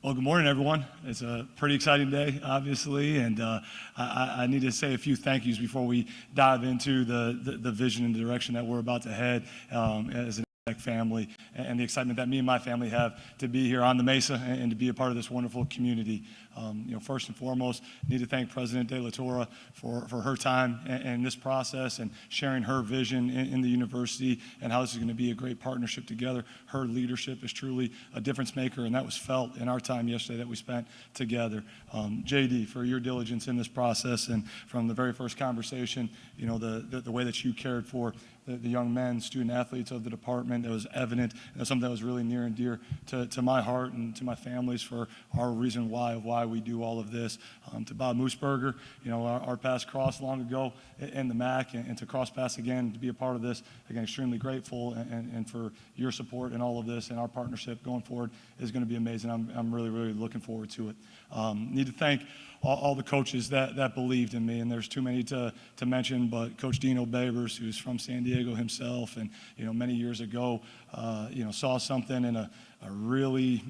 Well, good morning, everyone. It's a pretty exciting day, obviously, and I need to say a few thank yous before we dive into the vision and the direction that we're about to head as an Aztec family, and the excitement that me and my family have to be here on the Mesa and to be a part of this wonderful community. First and foremost, need to thank President De La Torre for her time in this process and sharing her vision in the university and how this is going to be a great partnership together. Her leadership is truly a difference maker, and that was felt in our time yesterday that we spent together. JD, for your diligence in this process, and from the very first conversation, the way that you cared for the young men, student athletes of the department, that was evident. And something that was really near and dear to my heart and to my family's for our reason why we do all of this. To Bob Moosberger, our paths crossed long ago in the MAC, and to cross paths again, to be a part of this, again, extremely grateful, and for your support in all of this, and our partnership going forward is going to be amazing. I'm really, really looking forward to it. Need to thank all the coaches that believed in me, and there's too many to mention, but Coach Dino Babers, who's from San Diego himself, and many years ago, saw something in a really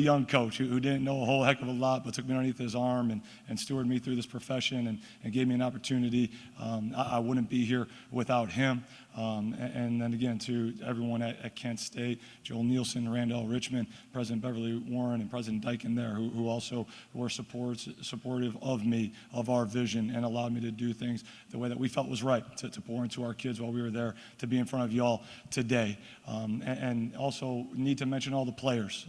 young coach who didn't know a whole heck of a lot, but took me underneath his arm and stewarded me through this profession and gave me an opportunity. I wouldn't be here without him. And then again, to everyone at Kent State, Joel Nielsen, Randall Richmond, President Beverly Warren, and President Dyken there, who also were supportive of me, of our vision, and allowed me to do things the way that we felt was right, to pour into our kids while we were there, to be in front of y'all today. And also need to mention all the players.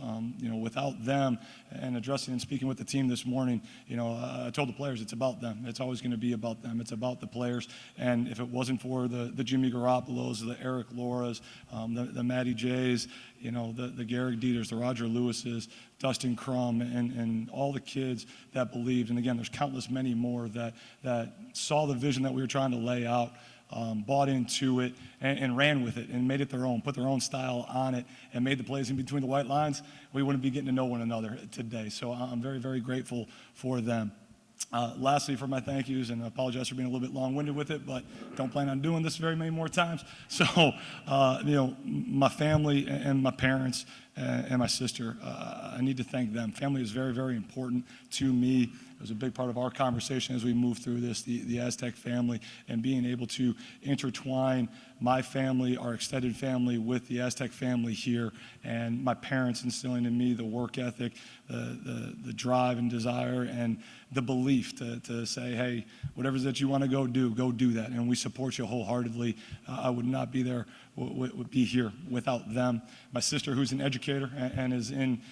Without them, and addressing and speaking with the team this morning, I told the players it's about them. It's always going to be about them. It's about the players. And if it wasn't for the Jimmy Garoppolos, the Eric Loras, the Matty Jays, the Garrick Dieters, the Roger Lewises, Dustin Crum, and all the kids that believed. And again, there's countless many more that saw the vision that we were trying to lay out, bought into it, and ran with it, and made it their own, put their own style on it, and made the plays in between the white lines. We wouldn't be getting to know one another today. So I'm very, very grateful for them. Lastly, for my thank yous, and I apologize for being a little bit long-winded with it, but don't plan on doing this very many more times. So, my family and my parents and my sister, I need to thank them. Family is very, very important to me. It was a big part of our conversation as we moved through this, the Aztec family, and being able to intertwine my family, our extended family, with the Aztec family here, and my parents instilling in me the work ethic, the drive and desire, and the belief to say, hey, whatever it is that you want to go do that, and we support you wholeheartedly. I would not be there, would be here without them. My sister, who's an educator and is in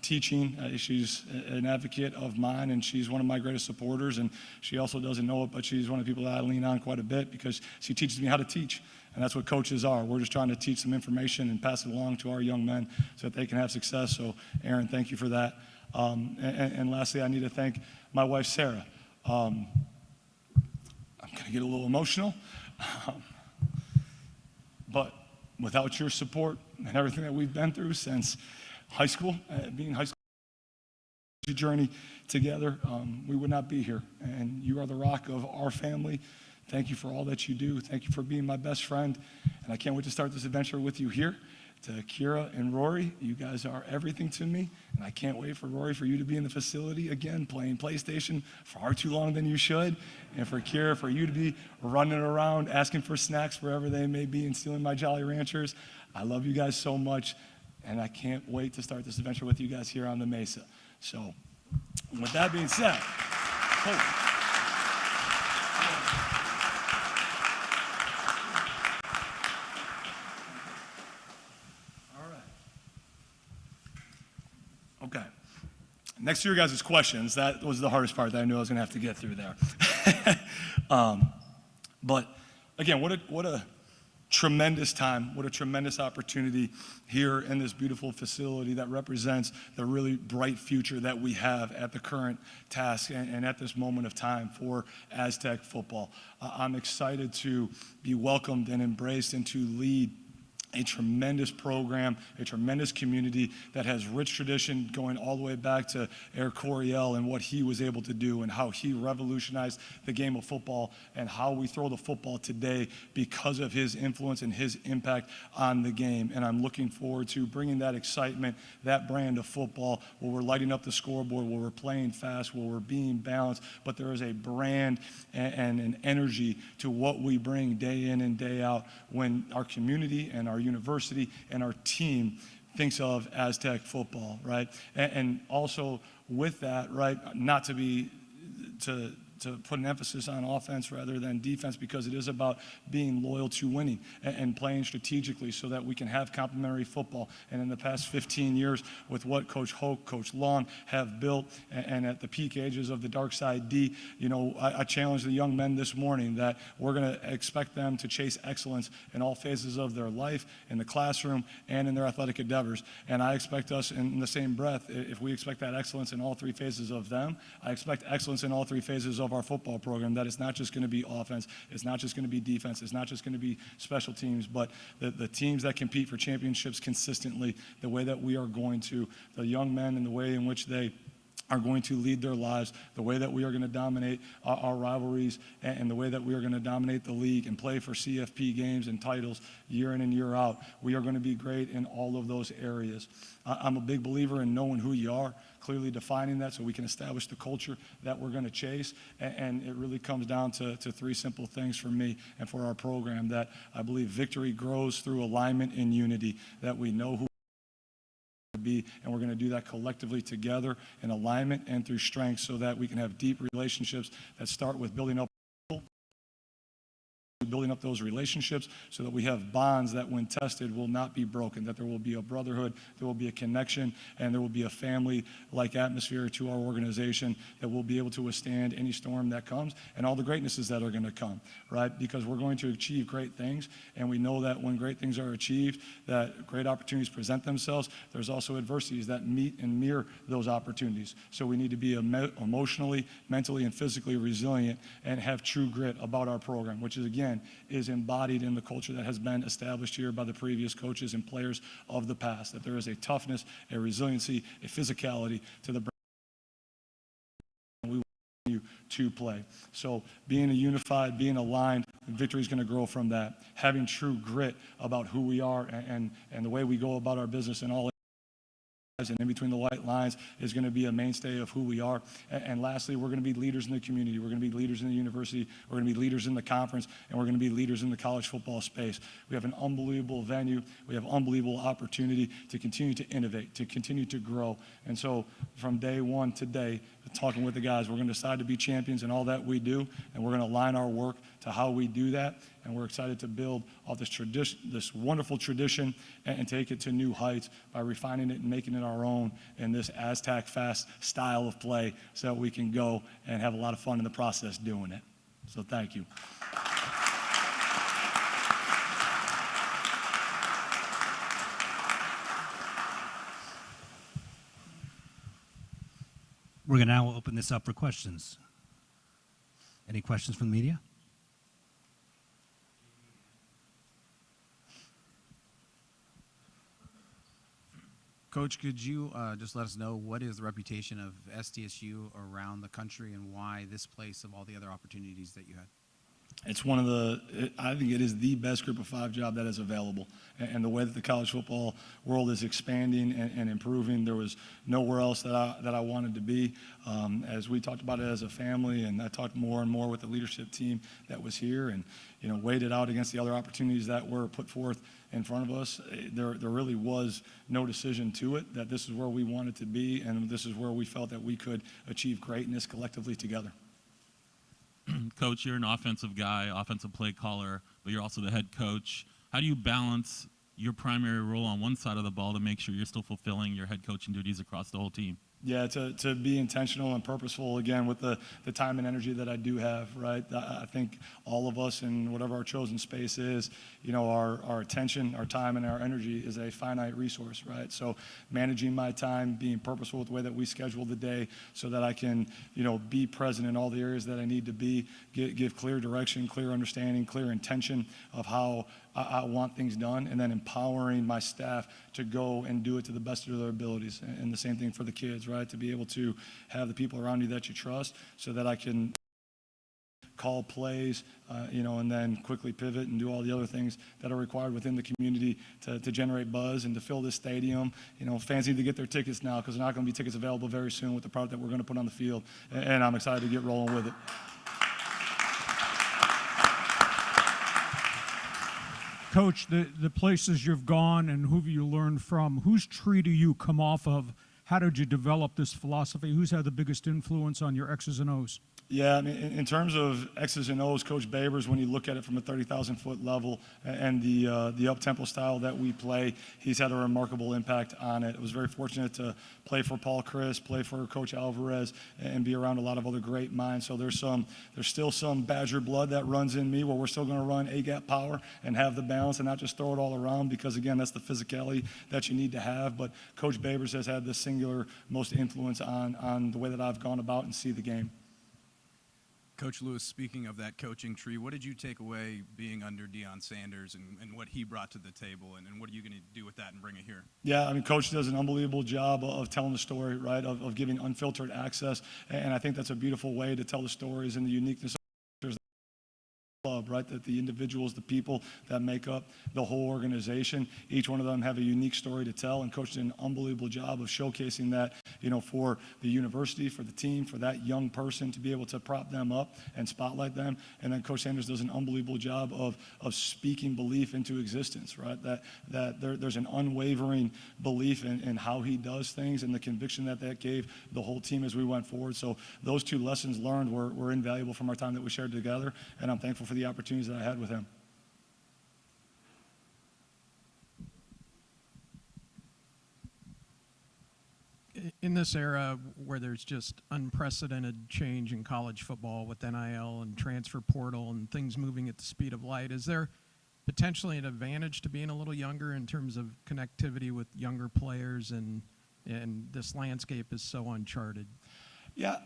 teaching, she's an advocate of mine, and she's one of my greatest supporters, and she also doesn't know it, but she's one of the people that I lean on quite a bit because she teaches me how to teach. And that's what coaches are. We're just trying to teach them information and pass it along to our young men so that they can have success. So, Aaron, thank you for that. And lastly, I need to thank my wife, Sarah. I'm going to get a little emotional. But without your support and everything that we've been through since high school, being high school journey together, we would not be here. And you are the rock of our family. Thank you for all that you do. Thank you for being my best friend. And I can't wait to start this adventure with you here. To Kira and Rory, you guys are everything to me. And I can't wait for Rory, for you to be in the facility again, playing PlayStation far too long than you should. And for Kira, for you to be running around, asking for snacks wherever they may be and stealing my Jolly Ranchers. I love you guys so much. And I can't wait to start this adventure with you guys here on the Mesa. So, with that being said, okay. Next to your guys' questions, that was the hardest part that I knew I was going to have to get through there. But again, what a tremendous time, what a tremendous opportunity here in this beautiful facility that represents the really bright future that we have at the current task and at this moment of time for Aztec football. I'm excited to be welcomed and embraced and to lead a tremendous program, a tremendous community that has rich tradition going all the way back to Eric Coryell and what he was able to do and how he revolutionized the game of football and how we throw the football today because of his influence and his impact on the game. And I'm looking forward to bringing that excitement, that brand of football where we're lighting up the scoreboard, where we're playing fast, where we're being balanced, but there is a brand and an energy to what we bring day in and day out when our community and our university and our team thinks of Aztec football, right? And also with that, right, not to be to put an emphasis on offense rather than defense, because it is about being loyal to winning and playing strategically so that we can have complementary football. And in the past 15 years, with what Coach Hoke, Coach Long have built, and at the peak ages of the Dark Side D, you know, I challenged the young men this morning that we're going to expect them to chase excellence in all phases of their life, in the classroom, and in their athletic endeavors. And I expect us in the same breath, if we expect that excellence in all three phases of them, I expect excellence in all three phases of our football program, that it's not just going to be offense, it's not just going to be defense, it's not just going to be special teams, but the teams that compete for championships consistently, the way that we are going to, the young men and the way in which they are going to lead their lives, the way that we are going to dominate our rivalries, and the way that we are going to dominate the league and play for CFP games and titles year in and year out. We are going to be great in all of those areas. I'm a big believer in knowing who you are, clearly defining that so we can establish the culture that we're going to chase. And it really comes down to three simple things for me and for our program, that I believe victory grows through alignment and unity, that we know who be, and we're going to do that collectively together in alignment and through strength so that we can have deep relationships that start with building up those relationships so that we have bonds that when tested will not be broken, that there will be a brotherhood, there will be a connection, and there will be a family-like atmosphere to our organization that will be able to withstand any storm that comes and all the greatnesses that are going to come, right? Because we're going to achieve great things, and we know that when great things are achieved, that great opportunities present themselves. There's also adversities that meet and mirror those opportunities. So we need to be emotionally, mentally, and physically resilient and have true grit about our program, which is, again, is embodied in the culture that has been established here by the previous coaches and players of the past, that there is a toughness, a resiliency, a physicality to the brand we want you to play. So being unified, being aligned, victory is going to grow from that. Having true grit about who we are and the way we go about our business and all and in between the white lines is going to be a mainstay of who we are. And lastly, we're going to be leaders in the community. We're going to be leaders in the university. We're going to be leaders in the conference, and we're going to be leaders in the college football space. We have an unbelievable venue. We have unbelievable opportunity to continue to innovate, to continue to grow. And so from day one today, talking with the guys, we're going to decide to be champions in all that we do, and we're going to align our work to how we do that. And we're excited to build off this tradition, this wonderful tradition, and take it to new heights by refining it and making it our own in this Aztec fast style of play so that we can go and have a lot of fun in the process doing it. So thank you. We're going to now open this up for questions. Any questions from the media? Coach, could you just let us know what is the reputation of SDSU around the country and why this place of all the other opportunities that you had? It's I think it is the best group of five job that is available. And the way that the college football world is expanding and improving, there was nowhere else that I wanted to be. As we talked about it as a family, and I talked more and more with the leadership team that was here and, you know, weighed it out against the other opportunities that were put forth in front of us. There really was no decision to it, that this is where we wanted to be, and this is where we felt that we could achieve greatness collectively together. Coach, you're an offensive guy, offensive play caller, but you're also the head coach. How do you balance your primary role on one side of the ball to make sure you're still fulfilling your head coaching duties across the whole team? Yeah, to be intentional and purposeful, again, with the time and energy that I do have, right? I think all of us in whatever our chosen space is, you know, our attention, our time, and our energy is a finite resource, right? So managing my time, being purposeful with the way that we schedule the day so that I can, you know, be present in all the areas that I need to be, give clear direction, clear understanding, clear intention of how I want things done, and then empowering my staff to go and do it to the best of their abilities. And the same thing for the kids, right? To be able to have the people around you that you trust so that I can call plays, and then quickly pivot and do all the other things that are required within the community to generate buzz and to fill this stadium. Fans need to get their tickets now because there are not going to be tickets available very soon with the product that we're going to put on the field, and I'm excited to get rolling with it. Coach, the places you've gone and who have you learned from, whose tree do you come off of? How did you develop this philosophy? Who's had the biggest influence on your X's and O's? Yeah, I mean, in terms of X's and O's, Coach Babers, when you look at it from a 30,000-foot level and the up-tempo style that we play, he's had a remarkable impact on it. I was very fortunate to play for Paul Chris, play for Coach Alvarez, and be around a lot of other great minds. So there's still some Badger blood that runs in me where we're still going to run A-gap power and have the balance and not just throw it all around because, again, that's the physicality that you need to have. But Coach Babers has had the singular most influence on the way that I've gone about and see the game. Coach Lewis, speaking of that coaching tree, what did you take away being under Deion Sanders and what he brought to the table, and what are you going to do with that and bring it here? Yeah, I mean, Coach does an unbelievable job of telling the story, right, of giving unfiltered access, and I think that's a beautiful way to tell the stories and the uniqueness of the club, right, that the individuals, the people that make up the whole organization, each one of them have a unique story to tell, and Coach did an unbelievable job of showcasing that, for the university, for the team, for that young person to be able to prop them up and spotlight them. And then Coach Sanders does an unbelievable job of speaking belief into existence, right? That there's an unwavering belief in how he does things and the conviction that gave the whole team as we went forward. So those two lessons learned were invaluable from our time that we shared together, and I'm thankful for the opportunities that I had with him. In this era where there's just unprecedented change in college football with NIL and transfer portal and things moving at the speed of light, is there potentially an advantage to being a little younger in terms of connectivity with younger players, and this landscape is so uncharted? Yeah,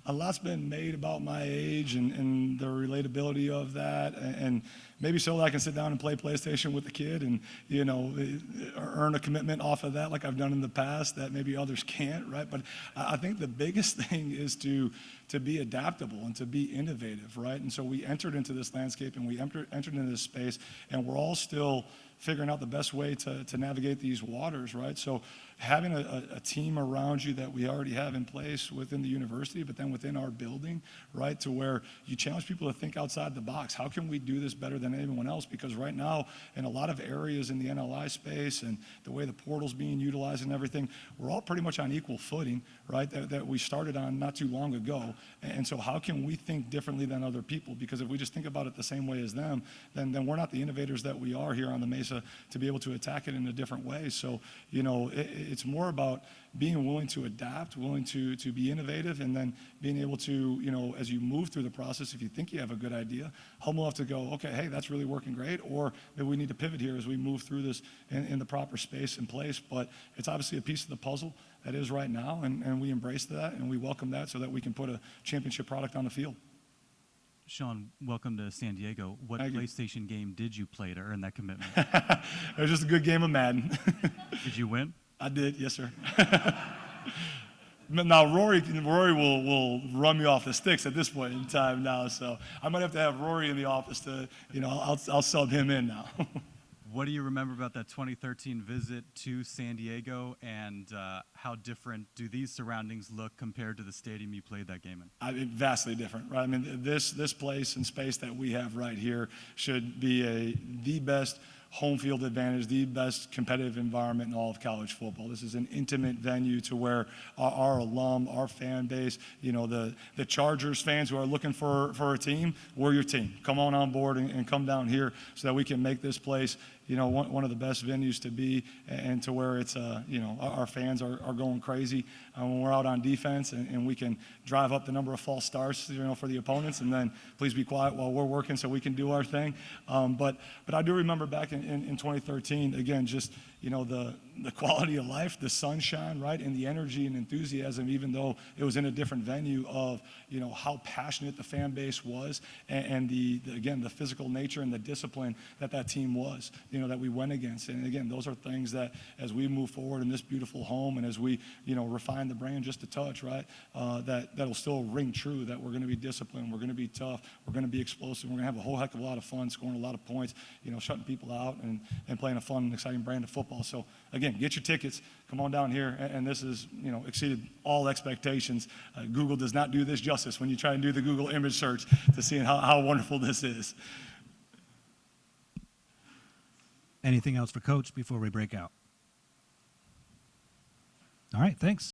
a lot's been made about my age and the relatability of that, and maybe so that I can sit down and play PlayStation with the kid and, earn a commitment off of that like I've done in the past that maybe others can't, right? But I think the biggest thing is to be adaptable and to be innovative, right? And so we entered into this landscape and we entered into this space, and we're all still figuring out the best way to navigate these waters, right? So having a team around you that we already have in place within the university, but then within our building, right, to where you challenge people to think outside the box. How can we do this better than anyone else? Because right now, in a lot of areas in the NLI space and the way the portal's being utilized and everything, we're all pretty much on equal footing, right, that we started on not too long ago. And so how can we think differently than other people? Because if we just think about it the same way as them, then we're not the innovators that we are here on the Mesa to be able to attack it in a different way. So, it's more about being willing to adapt, willing to be innovative, and then being able to, as you move through the process, if you think you have a good idea, humble enough to go, okay, hey, that's really working great, or maybe we need to pivot here as we move through this in the proper space and place. But it's obviously a piece of the puzzle that is right now, and we embrace that and we welcome that so that we can put a championship product on the field. Sean, welcome to San Diego. What PlayStation game did you play to earn that commitment? It was just a good game of Madden. Did you win? I did, yes, sir. Now, Rory will run me off the sticks at this point in time now, so I might have to have Rory in the office to, I'll sub him in now. What do you remember about that 2013 visit to San Diego, and how different do these surroundings look compared to the stadium you played that game in? Vastly different, right? I mean, this place and space that we have right here should be the best home field advantage, the best competitive environment in all of college football. This is an intimate venue to where our alum, our fan base, the Chargers fans who are looking for a team, we're your team. Come on board and come down here so that we can make this place, one of the best venues to be, and to where it's, our fans are going crazy when we're out on defense, and we can drive up the number of false starts, for the opponents, and then please be quiet while we're working so we can do our thing. But I do remember back in 2013, again, just, the the quality of life, the sunshine, right, and the energy and enthusiasm, even though it was in a different venue, of, how passionate the fan base was, and again, the physical nature and the discipline that team was, that we went against. And again, those are things that as we move forward in this beautiful home and as we, refine the brand just a touch, right, that'll still ring true, that we're going to be disciplined, we're going to be tough, we're going to be explosive, we're going to have a whole heck of a lot of fun, scoring a lot of points, shutting people out and playing a fun and exciting brand of football. So again, get your tickets, come on down here, and this is, exceeded all expectations. Google does not do this justice when you try and do the Google image search to seeing how wonderful this is. Anything else for Coach before we break out? All right, thanks.